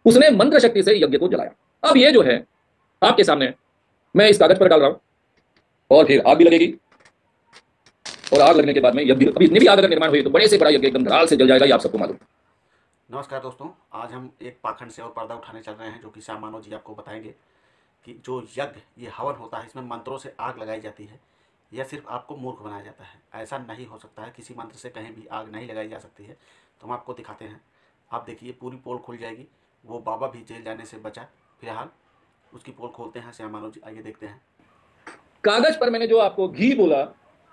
उसने मंत्र शक्ति से यज्ञ को जलाया। अब ये जो है आपके सामने मैं इस कागज पर डाल रहा हूं और फिर आग भी लगेगी और आग लगने के बाद में यज्ञ, अभी इतनी भी आग अगर निर्माण हुई तो बड़े से बड़ा यज्ञ एकदम धड़ाल से जल जाएगा, ये आप सबको मालूम। नमस्कार दोस्तों, आज हम एक पाखंड से और पर्दा उठाने चल रहे हैं जो कि श्याम मानव जी आपको बताएंगे कि जो यज्ञ ये हवन होता है इसमें मंत्रों से आग लगाई जाती है। यह सिर्फ आपको मूर्ख बनाया जाता है। ऐसा नहीं हो सकता है, किसी मंत्र से कहीं भी आग नहीं लगाई जा सकती है। तो हम आपको दिखाते हैं। आप देखिए पूरी पोल खुल जाएगी। वो बाबा भी जेल जाने से बचा। फिलहाल उसकी पोल खोलते हैं श्याम मानव जी, आइए देखते हैं। कागज पर मैंने जो आपको घी बोला,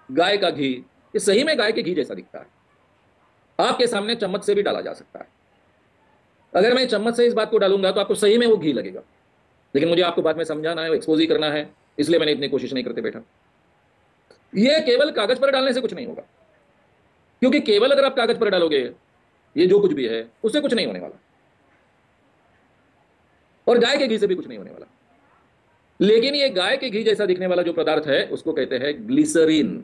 गाय का घी, ये सही में गाय के घी जैसा दिखता है। आपके सामने चम्मच से भी डाला जा सकता है। अगर मैं चम्मच से इस बात को डालूंगा तो आपको सही में वो घी लगेगा, लेकिन मुझे आपको बाद में समझाना है, एक्सपोज ही करना है, इसलिए मैंने इतनी कोशिश नहीं करते बैठा। ये केवल कागज पर डालने से कुछ नहीं होगा, क्योंकि केवल अगर आप कागज पर डालोगे ये जो कुछ भी है उससे कुछ नहीं होने वाला, और गाय के घी से भी कुछ नहीं होने वाला। लेकिन ये गाय के घी जैसा दिखने वाला जो पदार्थ है उसको कहते हैं ग्लिसरीन।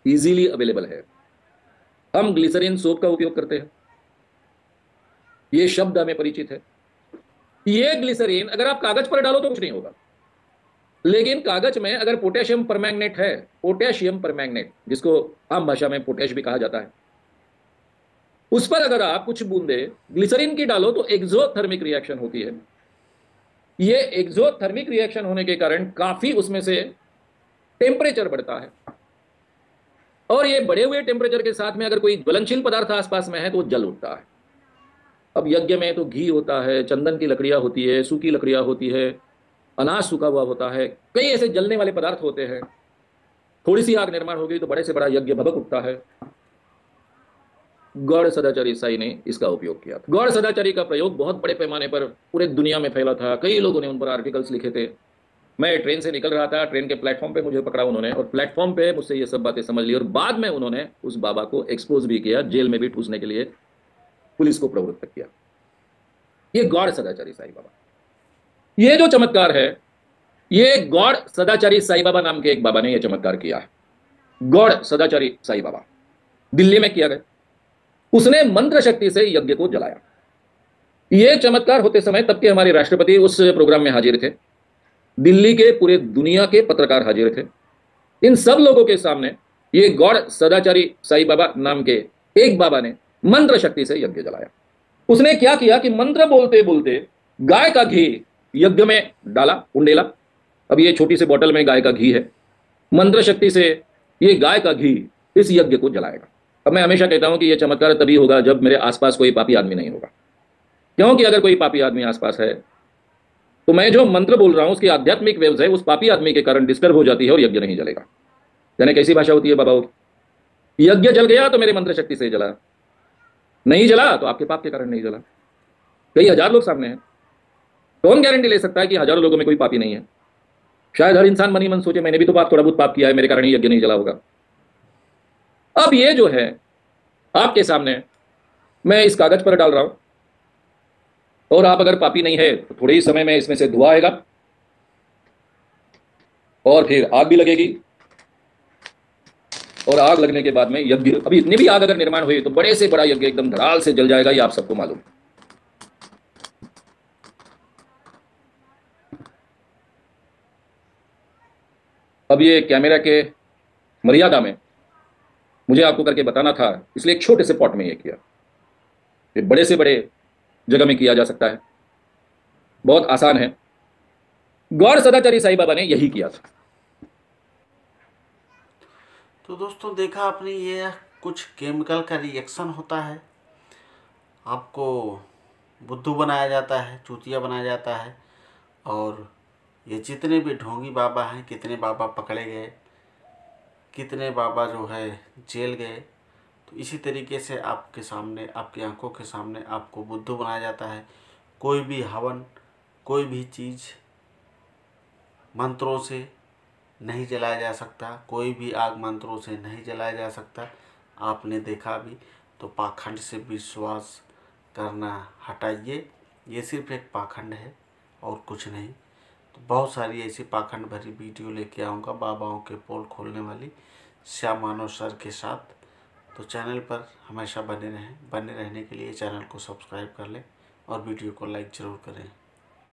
इजीली अवेलेबल है। हम ग्लिसरीन सोप का उपयोग करते हैं, ये शब्द हमें परिचित है। ये ग्लिसरीन अगर आप कागज पर डालो तो कुछ नहीं होगा, लेकिन कागज में अगर पोटेशियम परमैंगनेट है, पोटेशियम परमैंगनेट जिसको आम भाषा में पोटेश भी कहा जाता है, उस पर अगर आप कुछ बूंदे ग्लिसरीन की डालो तो एक्सोथर्मिक रिएक्शन होती है। ये एक्सोथर्मिक रिएक्शन होने के कारण काफी उसमें से टेम्परेचर बढ़ता है, और ये बढ़े हुए टेम्परेचर के साथ में अगर कोई ज्वलनशील पदार्थ आसपास में है तो जल उठता है। अब यज्ञ में तो घी होता है, चंदन की लकड़ियां होती है, सूखी लकड़ियां होती है, अनाज सूखा हुआ होता है, कई ऐसे जलने वाले पदार्थ होते हैं। थोड़ी सी आग निर्माण हो गई तो बड़े से बड़ा यज्ञ भभक उठता है। गौड़ सदाचारी ईसाई ने इसका उपयोग किया था। गौड़ सदाचारी का प्रयोग बहुत बड़े पैमाने पर पूरे दुनिया में फैला था। कई लोगों ने उन पर आर्टिकल्स लिखे थे। मैं ट्रेन से निकल रहा था, ट्रेन के प्लेटफॉर्म पे मुझे पकड़ा उन्होंने, और प्लेटफॉर्म पे मुझसे ये सब बातें समझ ली, और बाद में उन्होंने उस बाबा को एक्सपोज भी किया, जेल में भी ठूसने के लिए पुलिस को प्रवृत्त किया। ये गौड़ सदाचारी साईं बाबा, ये जो चमत्कार है, ये गौड़ सदाचारी साईं बाबा नाम के एक बाबा ने यह चमत्कार किया है। गौड़ सदाचारी साईं बाबा दिल्ली में किया गया। उसने मंत्र शक्ति से यज्ञ को जलाया। यह चमत्कार होते समय तब के हमारे राष्ट्रपति उस प्रोग्राम में हाजिर थे। दिल्ली के पूरे दुनिया के पत्रकार हाजिर थे। इन सब लोगों के सामने ये गौड़ सदाचारी साईं बाबा नाम के एक बाबा ने मंत्र शक्ति से यज्ञ जलाया। उसने क्या किया कि मंत्र बोलते बोलते गाय का घी यज्ञ में डाला, उंडेला। अब ये छोटी सी बोतल में गाय का घी है। मंत्र शक्ति से ये गाय का घी इस यज्ञ को जलाएगा। अब मैं हमेशा कहता हूं कि यह चमत्कार तभी होगा जब मेरे आसपास कोई पापी आदमी नहीं होगा, क्योंकि अगर कोई पापी आदमी आसपास है तो मैं जो मंत्र बोल रहा हूं उसकी आध्यात्मिक वेव्स है उस पापी आदमी के कारण डिस्टर्ब हो जाती है और यज्ञ नहीं जलेगा। यानी कैसी भाषा होती है बाबाओं की? यज्ञ जल गया तो मेरे मंत्र शक्ति से जला, नहीं जला तो आपके पाप के कारण नहीं जला। कई हजार लोग सामने हैं, कौन गारंटी ले सकता है कि हजारों लोगों में कोई पापी नहीं है? शायद हर इंसान मन ही मन सोचे मैंने भी तो थोड़ा बहुत पाप किया है, मेरे कारण ही यज्ञ नहीं जला होगा। अब ये जो है आपके सामने मैं इस कागज पर डाल रहा हूं, और आप अगर पापी नहीं है तो थोड़े ही समय में इसमें से धुआं आएगा और फिर आग भी लगेगी, और आग लगने के बाद में यज्ञ, अभी इतनी भी आग अगर निर्माण हुई तो बड़े से बड़ा यज्ञ एकदम धड़ाल से जल जाएगा, ये आप सबको मालूम। अब ये कैमरा के मर्यादा में मुझे आपको करके बताना था, इसलिए एक छोटे से पॉट में ये किया। ये बड़े से बड़े जगह में किया जा सकता है, बहुत आसान है। गौड़ सदाचारी साईं बाबा ने यही किया था। तो दोस्तों देखा आपने, ये कुछ केमिकल का रिएक्शन होता है। आपको बुद्धू बनाया जाता है, चूतिया बनाया जाता है, और ये जितने भी ढोंगी बाबा हैं, कितने बाबा पकड़े गए, कितने बाबा जो है जेल गए। तो इसी तरीके से आपके सामने, आपकी आंखों के सामने आपको बुद्धू बनाया जाता है। कोई भी हवन, कोई भी चीज़ मंत्रों से नहीं जलाया जा सकता, कोई भी आग मंत्रों से नहीं जलाया जा सकता। आपने देखा भी, तो पाखंड से विश्वास करना हटाइए। ये सिर्फ एक पाखंड है और कुछ नहीं। तो बहुत सारी ऐसी पाखंड भरी वीडियो लेके आऊँगा बाबाओं के पोल खोलने वाली श्याम मानव सर के साथ। तो चैनल पर हमेशा बने रहें। बने रहने के लिए चैनल को सब्सक्राइब कर लें और वीडियो को लाइक ज़रूर करें।